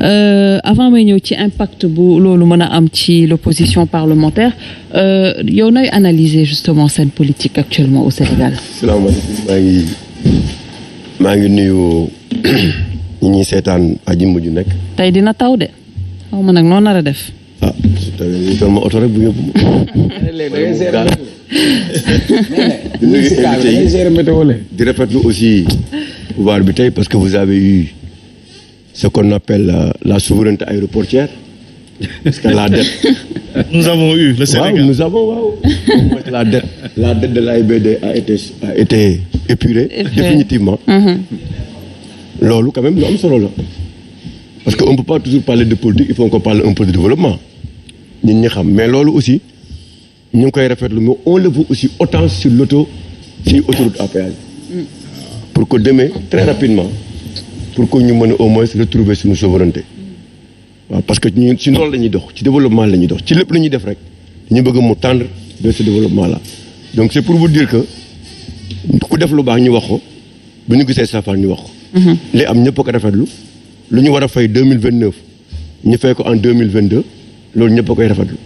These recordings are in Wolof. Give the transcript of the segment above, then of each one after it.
avant may ñëw ci impact bu loolu mën a am ci l'opposition parlementaire yow nooy analyser justement seen politique actuellement au Sénégal. salaamaaleykum maa ngi nuyu ñi ñuy seetaan aji mujj nekk. tey dina taw de xaw ma nag noo nar a def. ah su tawee ñu doon ma oto rek bu yóbbu ma. di rafetlu aussi pouvoir bi tey parce que vous avez eu ce qu'on appelle la souveraineté aéroportuaire parce que la dette. nous avons eu le Sénégal. waaw nous avons la dette de l'AIBD a été épurée définitivement. loolu quand même lu am solo la parce que on peut pas toujours parler de politique il faut qu'on parle un peu de développement nit ñi xam mais loolu aussi ñu ngi koy rafetlu mais on le veut aussi autant sur autoroute à péage pour que demain très rapidement pour que ñu mën a au moins retrouver suñu souveraineté waaw parce que ñu ci loolu la ñuy dox ci développement la ñuy dox ci lépp la ñuy def rek dañu bëgg mu tendre vers ce développement là donc c'est pour vous dire que ku def lu baax ñu wax ko bu ñu gisee safaan ñu wax ko li am ñëpp a ko rafetlu lu ñu war a fay 2029 ñu fay ko en 2022 loolu ñëpp a koy rafetlu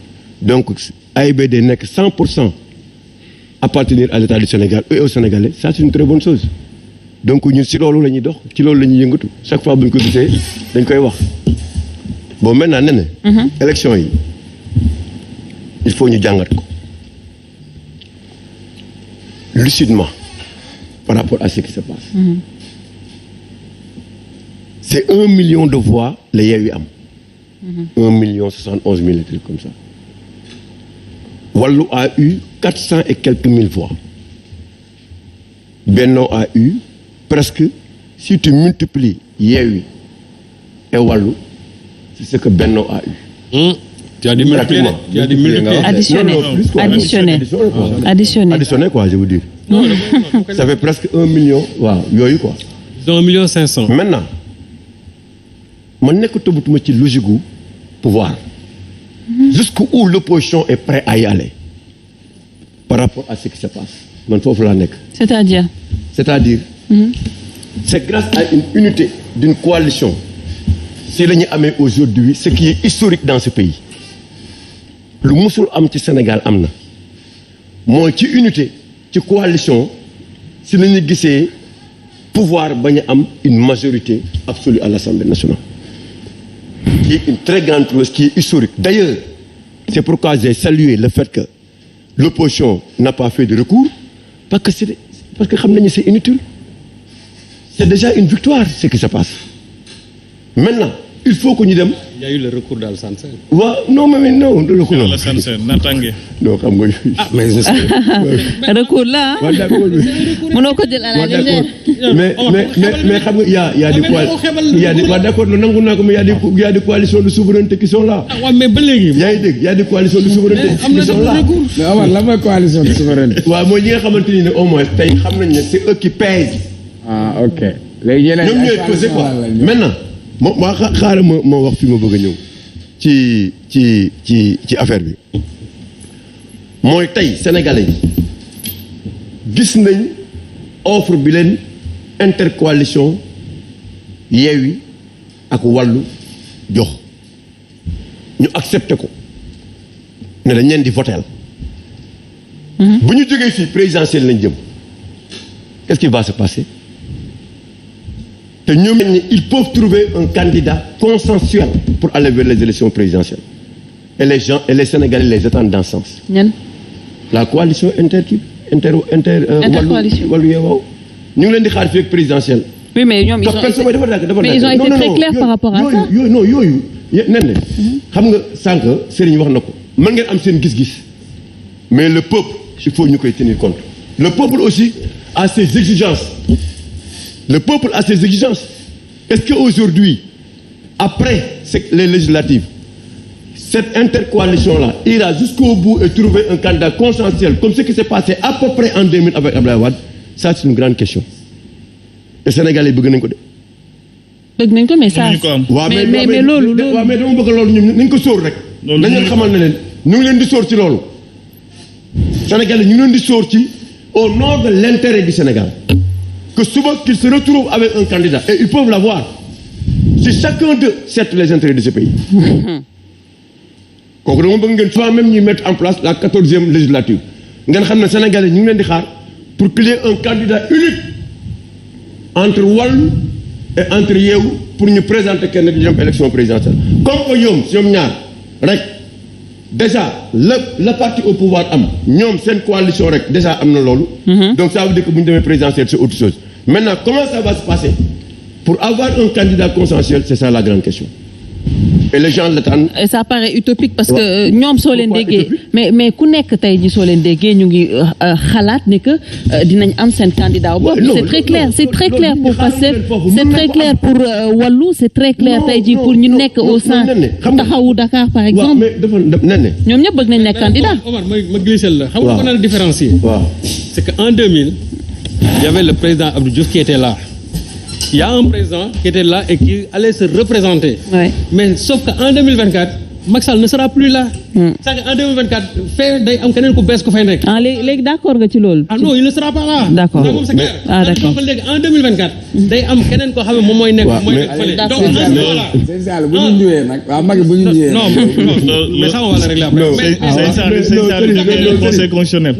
donc AIBD nekk 100% appartenir à l'État du Sénégal et aux Sénégalais ça c'est une très bonne chose donc ñun si loolu la ñuy dox ci loolu la ñuy yëngatu chaque fois bu ñu ko gisee dañ koy wax bon maintenant ne élection yi il faut ñu jàngat ko lucidement par rapport à ce qui se passe c'est 1 million de voix la Yewwi am 1,71 million et comme ça Wallu a eu 400 et quelques mille voix Benno a eu presque si tu multiplies Yewwi et Wallu c'est ce que Benno a eu tu as dit multiplier additionné quoi je veux dire ça fait presque 1 million waaw yooyu quoi 1,5 million maintenant man nekk tëbatuma ci logique gu pouvoir jusqu'où l'opposition est prête à y aller par rapport à ce qui se passe man foofu laa nekk c'est-à-dire c'est grâce à une unité d'une coalition si la ñu amee aujourd'hui ce qui est historique dans ce pays lu musul am ci Sénégal am na mooy ci unité ci coalition si la ñu gisee pouvoir bañ a am une majorité absolue à l'Assemblée nationale qui est une très grande chose qui est historique d'ailleurs c'est pourquoi j'ai salué le fait que l'opposition n'a pas fait de recours parce que xam nañu c'est inutile c'est déjà une victoire ce qui se passe maintenant il faut que ñu dem. il y a eu le recours d'Alassane Sène. waaw non mais non le recours non. Alassane Sène naataange. non xam nga yooyu. ah mais recours là waaw d'accord mënoo ko jël à la légère. mais xam nga y a des waaw d'accord nangu naa ko mais y a des coalitions de souveraineté qui sont là. ah waaw mais ba léegi. yaa ngi dégg y a des coalitions de souveraineté qui sont là. mais Omar lan mooy coalition de souveraineté. waaw mooy ñi nga xamante ni ne au moins tey xam nañ ne c'est eux qui pèsent. ah ok léegi yeneen ñoom ñooy peser quoi maintenant. moo xaaral ma wax fi ma bëgg a ñëw ci affaire bi mooy tey sénégalais yi gis nañ offre bi leen intercoalition Yewwi ak Wallu jox ñu accepté ko ne dañ leen di voter bu ñu jógee fii présidentielle lañ jëm qu'est-ce qui va se passer te ñoom ils peuvent trouver un candidat consensuel pour aller vers les élections présidentielles et les gens et les Sénégalais les attendent dans ce sens. ñan. la coalition intercoalition Wallu Yeewu ñu ngi leen di xaar fii ak présidentielle. oui mais ñoom ils ont été très clairs par rapport à ça. yooyu nen xam nga sànq Serigne wax na ko mën ngeen am seen gis-gis mais le peuple il faut ñu koy tenir compte le peuple aussi a ses exigences. Le peuple a ses exigences. Est-ce qu'aujourd'hui, après les législatives, cette intercoalition-là ira jusqu'au bout et trouver un candidat consensuel, comme ce qui s'est passé à peu près en 2000 avec Abdoulaye Wade? Ça, c'est une grande question. Les Sénégalais bëgg nañ ko de. bëgg nañ ko mais ça. waaw mais loolu. waaw mais dama bëgg loolu ñun nañ ko sóor rek. nañ leen xamal ne leen ñu ngi leen di sóor ci loolu. Sénégalais ñu ngi leen di sóor ci au nom de l'intérêt du Sénégal. Que souvent qu'ils se retrouvent avec un candidat et ils peuvent l'avoir si chacun d'eux sert les intérêts de ce pays. kooku dama bëgg ngeen soit même ñuy mettre en place la 14e législature ngeen xam ne Sénégalais ñu ngi leen di xaar pour qu'il y ait un candidat unique entre Wallu et entre Yewwi pour ñu présenter kenn di dem élection présidentielle comme que ñoom ñaar rek déjà le parti au pouvoir am ñoom seen coalition rek déjà am na loolu. donc ça veut dire que bu ñu demee présidentielle c'est autre chose maintenant comment ça va se passer pour avoir un candidat consensuel c'est ça la grande question. et les gens l'attendent. et ça paraît utopique parce que ñoom soo leen déggee mais ku nekk tey ji soo leen déggee ñu ngi xalaat ne que dinañ am seen candidat bopp. c'est très clair c'est très clair pour Pastef c'est très clair pour Wallu c'est très clair tey ji pour ñu nekk au sein taxawu Dakar par exemple. mais dafa ne ñoom ñëpp bëgg nañ nekk candidat. Omar ma glissé la. xam nga ko na différencier. waaw c'est que en 2000 il y avait le président Abdou Diouf qui était là. Il y a un président qui était là et qui allait se représenter. Ouais. Mais sauf qu'en 2024, Macky Sall ne sera plus là. C'est-à-dire qu'en 2024, fait day am keneen ku bees ku fay nekk. ah léegi d'accord nga ci loolu. ah non il ne sera pas là. d'accord ah d'accord léegi en 2024. day am keneen koo xam ne moom mooy nekk. mooy nekk fële donc en ce moment-là. Sëñ Sall bu ñu ñëwee nag waaw Macky bu ñu ñëwee. non mais ça on va le régler après. Sëñ Sall conseil constitutionnel.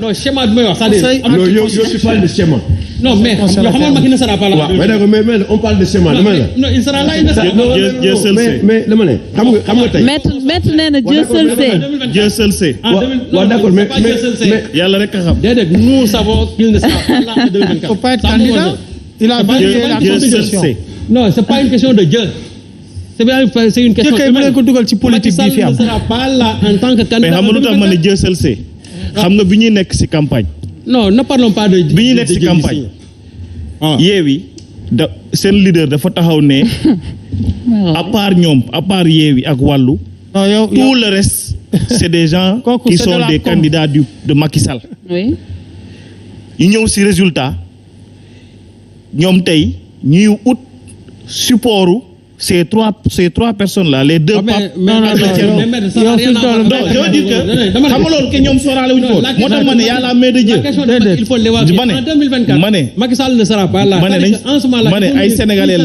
non schéma bi may wax c'est-à-dire. non yow tu parles de schéma. non mais yoo xam nga Macky ne sera pas là. mais d'accord mais on parle de schéma dama la. non il sera là il ne sera pas. mais dama ne xam nga tey. maître nee na Dieu seul sait. Dieu seul sait. waaw d'accord mais yàlla rek a xam. déedéet nous savons qu'il ne sera pas là en 2024. Faut pas être candidat. Il a dit la Dieu seul constitution. sait. Non c'est pas une question de Dieu. C'est une question. Kay mën ko dugal ci politique bi fi am. Macky Sall ne sera pas là en tant que candidat. mais xam nga lu tax ma ne Dieu seul sait. xam nga bi ñuy nekk ci campagne. non ne parlons pas de. bi ñuy nekk ci campagne. Yewwi da seen leader dafa taxaw ne. à part ñoom à part Yewwi ak Wallu. tout le reste c'est des gens qui sont des candidats de Macky Sall. oui. ñu ñëw ci résultat ñoom tey ñuy ut supportu ces trois personnes là les deux. papes non je veux dire que xam nga loolu que ñoom sóoraale wuñu ko moo tax ma ne y a la main de Dieu. il faut l'évaluer en 2024. ma ne Macky Sall ne sera pas là. ma ne ay sénégalais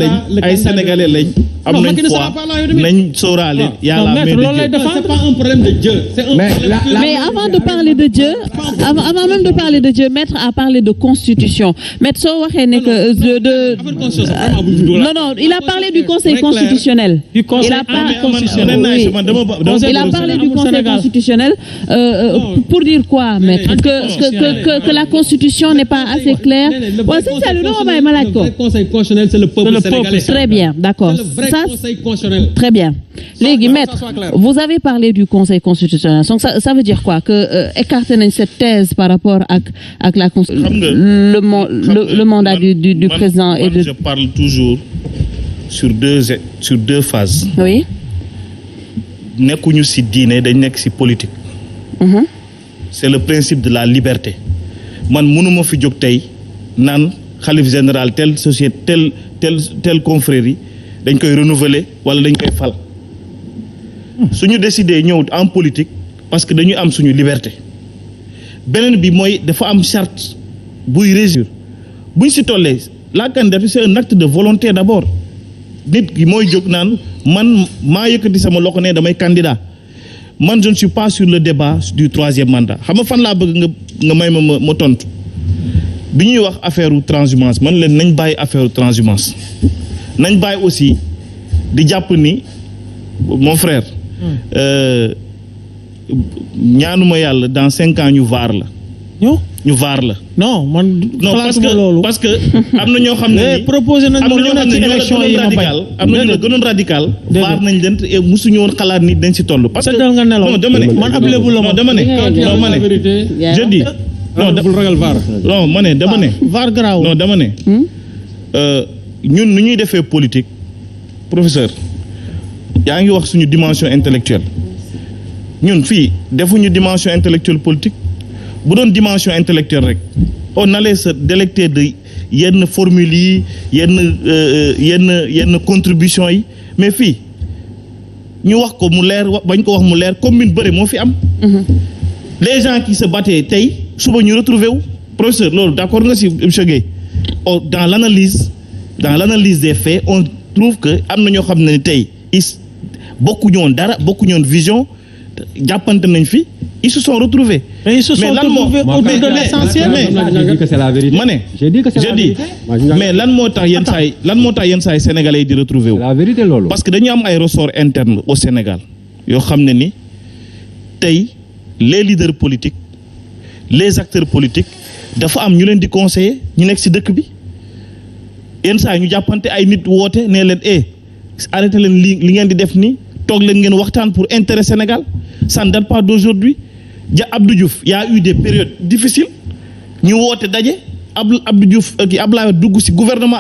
lañ am nañ foi nañ sóoraale y a la main de Dieu. c'est pas un problème de Dieu. c'est un problème. mais avant de parler de Dieu avant même de parler de Dieu Maître a parlé de constitution Maître soo waxee ne que non il a parlé du conseil constitutionnel. Il a parlé du conseil constitutionnel pour dire quoi Maître que la constitution n'est pas assez claire. waaw sëñ Saliou dama bàyyi ma laaj ko. Le conseil constitutionnel c'est le peuple sénégalais. Très bien d'accord. Très bien. Léegi Maître vous avez parlé du conseil constitutionnel donc ça veut dire quoi que écarter nañ cette thèse par rapport ak la le mandat du président et de. Je parle toujours sur deux phases. Oui. nekkuñu ci diine dañ nekk ci politique. C'est le principe de la liberté. man mënuma fi jóg tey naan xalif général telle société telle confrérie dañ koy renouveler wala dañ koy fal. suñu décider ñëw en politique parce que dañu am suñu liberté. beneen bi mooy dafa am charte buy régir buñ ci tollee la candidature c'est un acte de volonté d'abord. nit ki mooy jóg naan man maa yëkkati sama loxo ne damay candidat man je ne suis pas sur le débat du troisième mandat xam nga fan laa bëgg nga may ma tontu bi ñuy wax affaire transhumance man leen nañ bàyyi affaire transhumance nañ bàyyi aussi di jàpp ni mon frère ñaanuma yàlla dans 5 ans ñu vaar la ñu vaar la. non man. non parce que am na ñoo xam ne. proposé nañ ma lu ne ci élection yi ma bañ. am na ñu la gënoon radical. vaar nañ leen te musuñu woon xalaat ni dañ ci toll. parce que nga nelaw non dama ne. man ab lébu la non dama ne. non ma ne je dis. bul ragal vaar. non ma ne dama ne. vaar garaaw. non dama ne. ñun nu ñuy defee politique professeur yaa ngi wax suñu dimension intellectuelle ñun fii defuñu dimension intellectuelle politique. bu doon dimension intellectuelle rek on allait se délecter de yenn formules yi yenn contributions yi mais fii ñu wax ko mu leer bañ ko wax mu leer commune bëre moo fi am. les gens qui se battaient tey suba ñu retrouver wu professeur loolu d'accord nga ci monsieur Guèye dans l'analyse des faits trouve que am na ñoo xam ne tey bokkuñu woon dara bokkuñu woon vision jàppante nañ fi ils se sont retrouvés. Mais ils se sont retrouvés autour de l'essentiel. J'ai dit que c'est la vérité. ma ne J'ai dit que c'est la vérité. mais lan moo tax yenn saa yi sénégalais yi di retrouver wu. C'est la vérité loolu. parce que dañu am ay ressorts internes au Sénégal yoo xam ne ni tey les leaders politiques les acteurs politiques dafa am ñu leen di conseiller ñu nekk ci dëkk bi yenn saa yi ñu jàppante ay nit woote nee leen arrêté leen li ngeen di def nii toog leen ngeen waxtaan pour intérêt Sénégal ça ne date pas d'aujourd'hui. Abdou Diouf y a eu des périodes difficiles ñu woote daje Abdou Diouf Ablaye dugg ci gouvernement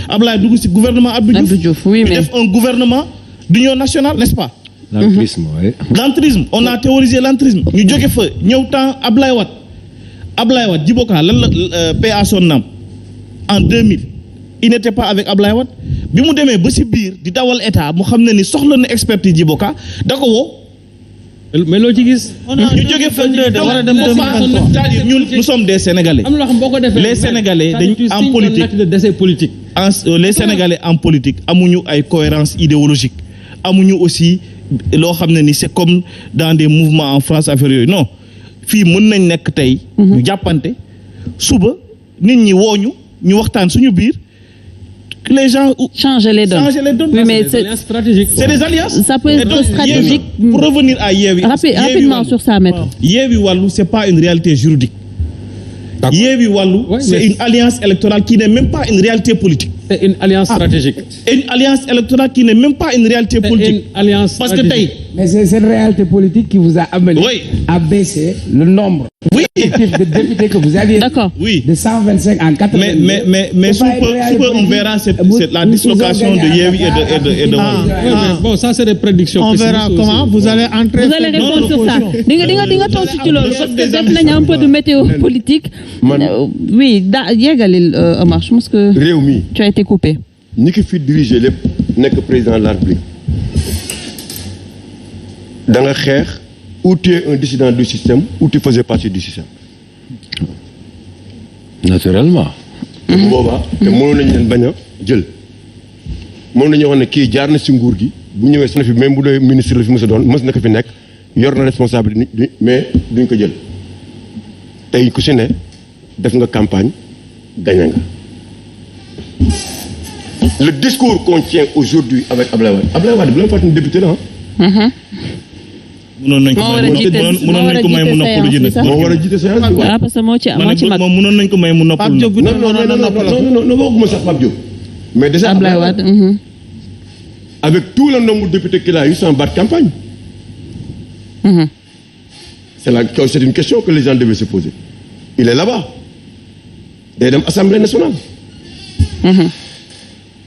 Ablaye dugg ci gouvernement Abdou Diouf oui, mais def un gouvernement d'union nationale, n'est-ce pas? L'entrisme, oui. L'entrisme, on a théorisé l'entrisme. Ñu jóge fa ñëw temps Ablaye Wade Djibo Ka lan la paix à son âme en 2000 il n'était pas avec Ablaye Wade bi mu demee ba ci biir di dawal état mu xam ne ni soxla na expertise Djibo Ka da ko woo. mais loo ci gis. ñu jóge fa war a dem 2023. c'est-à-dire ñun nous sommes des Sénégalais. am na loo xam boo ko defee les Sénégalais dañ en politique de décès politique. les Sénégalais en politique amuñu ay cohérence idéologique amuñu aussi loo xam ne ni c'est comme dans des mouvements en France affaire yooyu non fii mën nañ nekk tey. ñu jàppante suba nit ñi wooñu ñu waxtaan suñu biir. Les gens changer les donnes. Oui, mais c'est des alliances stratégiques. C'est des alliances. Ça peut être stratégique. Pour revenir à Yewwi. Rapidement sur ça, maître. Yewwi Wallu, c'est pas une réalité juridique. Yewwi Wallu, c'est une alliance électorale qui n'est même pas une réalité politique. C'est une alliance stratégique. Une alliance électorale qui n'est même pas une réalité politique. Une alliance parce que tey. Mais c'est cette réalité politique qui vous a amené à baisser le nombre de députés que vous aviez. D'accord. Oui. De 125 en 80. Mais sous peu on verra la dislocation de Yewwi et de Wallu. Bon, ça c'est des prédictions. On verra comment vous allez entrer. Vous allez répondre sur ça. Di nga tontu ci loolu parce que def nañu un peu de météo politique. Oui, yeggalil Omar, je pense que réew mi tu as été coupé. ñi ki fi diriger lépp nekk président de la République da nga xeex ou tu es un dissident du système ou tu faisais partie du système. Naturellement. bu boobaa te mënoon nañu leen bañ a jël mënoon nañu wax ne kii jaar na ci nguur gi bu ñëwee su na fi même bu dee ministre la fi mës a doon mës na ko fi nekk yor na responsabilité mais duñ ko jël tey ku si ne def nga campagne gañe nga. Le discours qu'on tient aujourd'hui avec Ablaye Wade bu leen fàttali député la mënoon nañ ko may mu noppalu ji nag. moo war a jiite séance bi. waaw parce que moo ci mag. moom mënoon nañ ko may mu noppalu. non waxuma sax Pape Diop. mais déjà Ablaye Wade. avec tout le nombre de députés qu'il a eu sans battre campagne. C'est une question que les gens devaient se poser. Il est là-bas. day dem Assemblée nationale.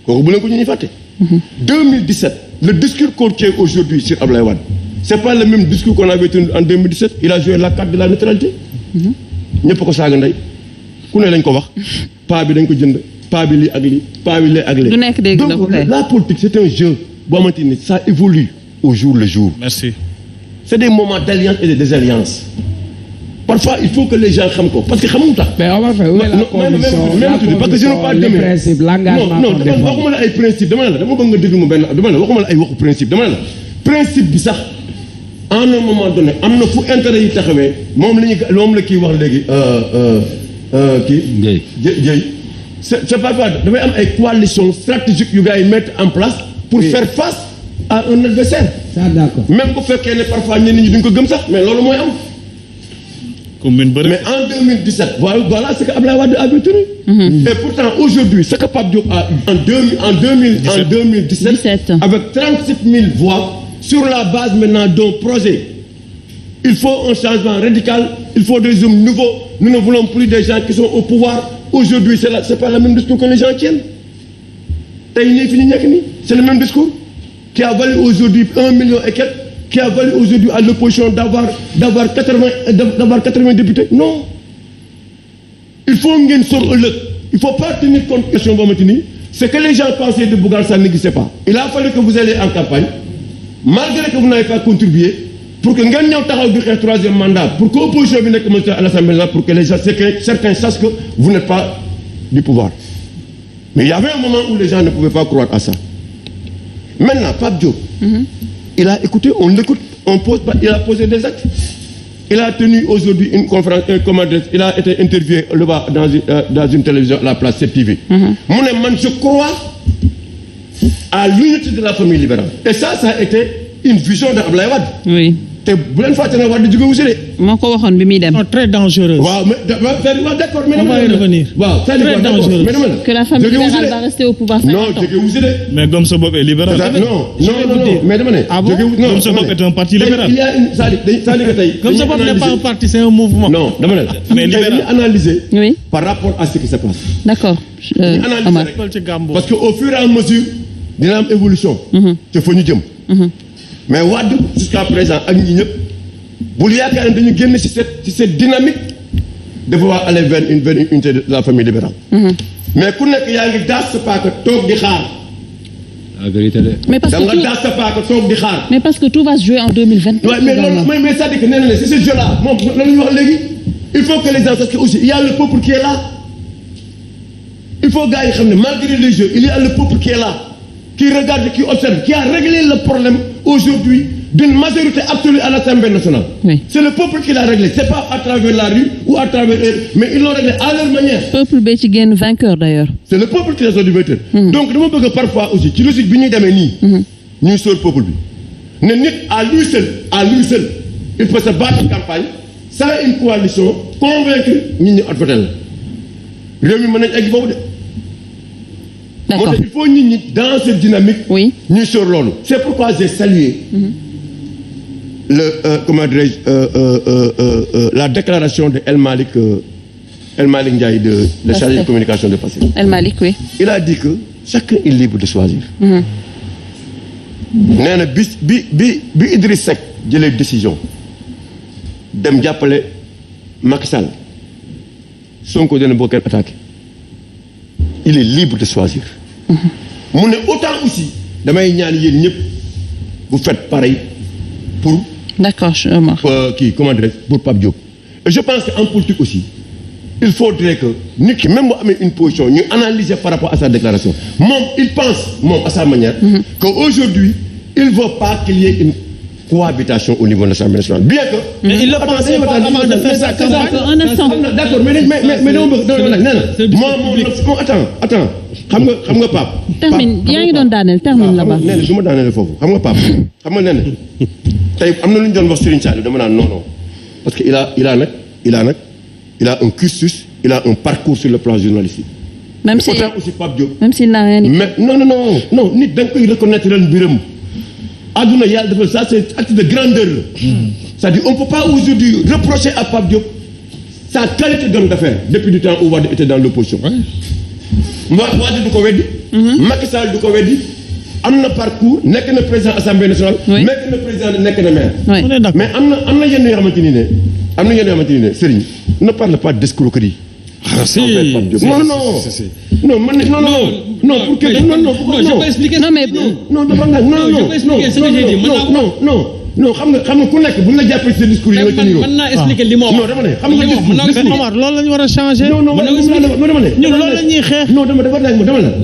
kooku bu leen ko ñu fàtte. 2017 le discours qu'on tient aujourd'hui sur Ablaye Wade c'est pas le même discours qu'on avait tenu en 2017 il a joué la carte de la neutralité. ñëpp ko saaga ndey ku ne lañ ko wax paa bi dañ ko jënd paa bi lii ak lii paa bi lee ak lee. du nekk dégg na ko donc la politique c'est un jeu boo xamante ni ça évolue au jour le jour. Merci. C'est des moments d'alliance et de désalliance. Parfois, il faut que les gens xam ko parce que xamuñu tax. Mais on va faire parce que je ne parle pas de principe l'engagement. non waxuma la ay principe dama bëgg nga déglu mu benn dama la waxuma la ay waxu principe dama la principe bi sax en un moment donné am na fu intérêt yi taxawee moom la kii wax léegi kii. Ndiaye c'est pas grave dafay am ay coalition stratégique yu gars yi mettre en place pour faire face à un adversaire. Ça d'accord. Même bu fekkee ne parfois ñenn ñi duñ ko gëm sax mais loolu mooy am. Mais en 2017, voilà ce que Ablaye Wade avait tenu. Et pourtant, aujourd'hui, ce que Pape Diop a eu en 2017, avec 37 000 voix, sur la base maintenant d'un projet, il faut un changement radical, il faut des hommes nouveaux. Nous ne voulons plus des gens qui sont au pouvoir. Aujourd'hui, c'est pas le même discours que les gens tiennent. C'est le même discours qui a valu aujourd'hui 1 million et quelques. Qui a valu aujourd'hui à l'opposition d'avoir 80 députés. Non. Il faut ngeen sor ëllëg. Il faut pas tenir compte de question boo xamante ni c'est que les gens pensaient de Bougane ça n'existait pas. Il a fallu que vous alliez en campagne malgré que vous n'avez pas contribué pour que ngeen ñëw taxaw di xeex troisième mandat pour que opposition bi nekk à l'Assemblée pour que les gens certains sachent que vous n'êtes pas du pouvoir. Mais il y avait un moment où les gens ne pouvaient pas croire à ça. Maintenant, Pape Diop, il a écouté, on l'écoute, il a posé des actes. Il a tenu aujourd'hui une conférence, il a été interviewé là-bas dans une télévision, la place CTV. Je crois à l'unité de la famille libérale. Et ça a été une vision d'Abdoulaye Wade. Oui. Très dangereuse. D'accord, mais on va y revenir. Très dangereuse. Que la famille libérale va rester au pouvoir 50 ans. Mais comme ce est libéral. Non. Mais comme ce est un parti libéral. Comme ce n'est pas un parti, c'est un mouvement. Non, mais libéral. Analyser par rapport à ce qui se passe. D'accord. Parce qu'au fur et à mesure, il y a une évolution. Il faut nous dire. Mais Wade, jusqu'à présent, vous avez cette dynamique de vouloir aller vers une unité de la famille libérale. Mais quand il y a un das, pas que tout la vérité. Mais parce que tout va se jouer en 2024. Mais ça dit que c'est ce jeu-là. Il faut que les gens sachent aussi, il y a le peuple qui est là. Il faut gars, malgré les jeux, il y a le peuple qui est là, qui regarde, qui observe, qui a réglé le problème aujourd'hui d'une majorité absolue à l'Assemblée nationale. Oui. C'est le peuple qui l'a réglé. Ce n'est pas à travers la rue ou à travers eux, mais ils l'ont réglé à leur manière. Le peuple bétigène vainqueur d'ailleurs. C'est le peuple qui les a du vainqueur. Donc, nous pouvons parfois aussi, tu le sais, nous sommes le peuple. À lui seul, il peut se battre en campagne sans une coalition convaincue, nous sommes D'accord. Il faut dans cette dynamique, nous sommes là. C'est pourquoi j'ai salué la déclaration de El Malik Ndiaye, le chargé de communication de Passé. El Malik, oui. Il a dit que chacun est libre de choisir. Bi Idriss Seck a les décisions dem jàppale Macky Sall Sonko dana bokk attaqué. Il est libre de choisir. Autant aussi, vous faites pareil pour. D'accord, pour Pape Diop. Et je pense qu'en politique aussi, il faudrait que nous, même une position, nous analyser par rapport à sa déclaration. Il pense, à sa manière, qu'aujourd'hui, il ne veut pas qu'il y ait une cohabitation au niveau de l'Assemblée nationale. Bien que. Mais il le pensait avant de faire sa campagne. Un instant. D'accord, mais attends. Xam nga Pape. Termine, yaa ngi doon daaneel, termine là-bas. Nee na du ma daaneel foofu xam nga Pape xam nga nee na tey am na lu ñu doon wax Serigne Saliou dama naan non parce que il a un cursus, il a un parcours sur le plan journalistique. Même si aussi Pape Diop. Même s'il n'a rien dit. Mais non nit da nga koy reconnaître leen mbiram. Aduna yàlla dafa ça c'est acte de grandeur. C'est-à-dire on ne peut pas aujourd'hui reprocher à Pape Diop sa qualité d'homme d'affaires depuis du temps où Wade était dans l'opposition. Wade du ko weddi. Macky Sall du ko weddi. Am na parcours nekk na président assemblée nationale. nekk na président nekk na maire. Mais am na yenn yoo xamante ni ne Serigne ne parle pas d'escroquerie. Non, pour que je peux expliquer. Non, xam nga ku nekk bu la jàppee ce discours yi nga tenir. Mën naa expliquer li ma wax. Non dama ne xam nga Omar loolu la ñu war a changer. Non dama ne. Ñun loolu la ñuy xeex. Non dama la.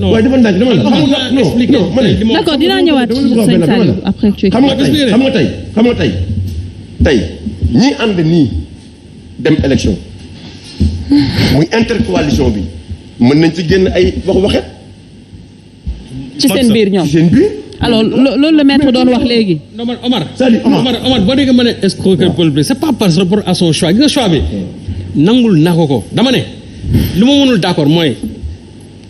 Waaye dafa ndànk dama la. D'accord, dinaa ñëwaat ci Sëñ Saliou après tu xam nga tey ñi ànd nii dem élection muy intercoalition bi mën nañ ci génn ay waxet ci seen biir ñoom. Alors loolu le maître doon wax léegi. Omar boo déggee ma ne escroquer politique c'est pas par rapport à son choix gis nga choix bi nangul na ko dama ne li ma mënul d'accord mooy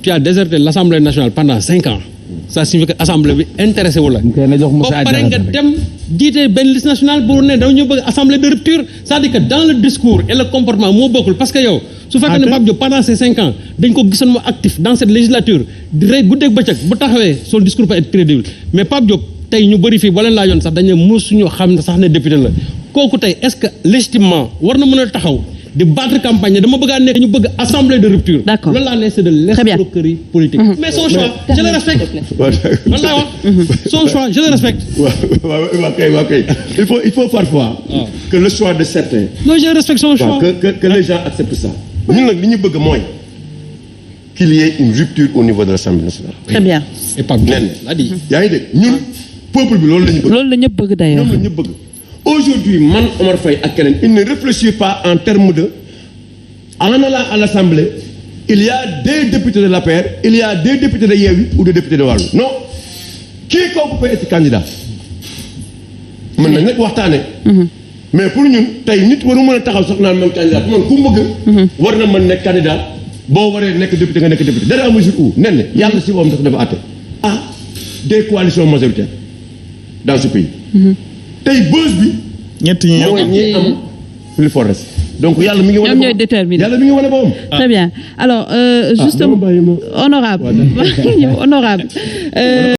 tu as déserté l'Assemblée nationale pendant 5 ans ça signifie que assemblée bi intéressé wu la ba pare nga dem jiite benn liste nationale pour ne dañu bëgg assemblée de rupture c'est-à-dire que dans le discours et le comportement moo bokkul parce que yow su fekkee ne Pape Diop pendant ces 5 ans dañ ko gisoon mu actif dans cette législature di rey guddeeg bëccëg bu taxawee son discours peut être crédible mais Pape Diop tey ñu bëri fii ba leen laajoon sax dañu mësuñu xam ne sax ne député la kooku tey est-ce que légitimement war na mën a taxaw de battre campagne dama bëgg a nekk ñu bëgg assemblée de rupture. D'accord loolu laa ne c'est de l'escroquerie politique. Mais son choix je le respecte. loolu laa wax son choix je le respecte. waaw kay. il faut parfois que le choix de certains. non je respecte son choix. que les gens acceptent ça. ñun nag li ñu bëgg mooy qu'il y ait une rupture au niveau de l'Assemblée nationale. Très bien. Et pas bien. L'a dit. yaa ngi dégg ñun peuple bi loolu la ñu bëgg. loolu la ñëpp bëgg d'ailleurs. loolu la ñëpp bëgg. Aujourd'hui man Omar Faye ak keneen il ne réfléchit pas en termes de en allant à l'Assemblée il y a des députés de l'APR il y a des députés de Yewwi ou des députés de Wallu non quiconque peut être candidat mën nañ nag waxtaane mais pour ñun tey nit waru mën a taxaw sax naan man candidat man ku bëgg war na mën nekk candidat boo waree nekk député nga nekk député dara mesure où nen ne yàlla si moom dafa àtte des coalitions majoritaires dans ce pays tey bës bi ñett ñi mooy ñi am plus fort reste donc yàlla mi ngi wane ñoom ñooy déterminé yàlla mi ngi wane boppam. Très bien alors justement honorable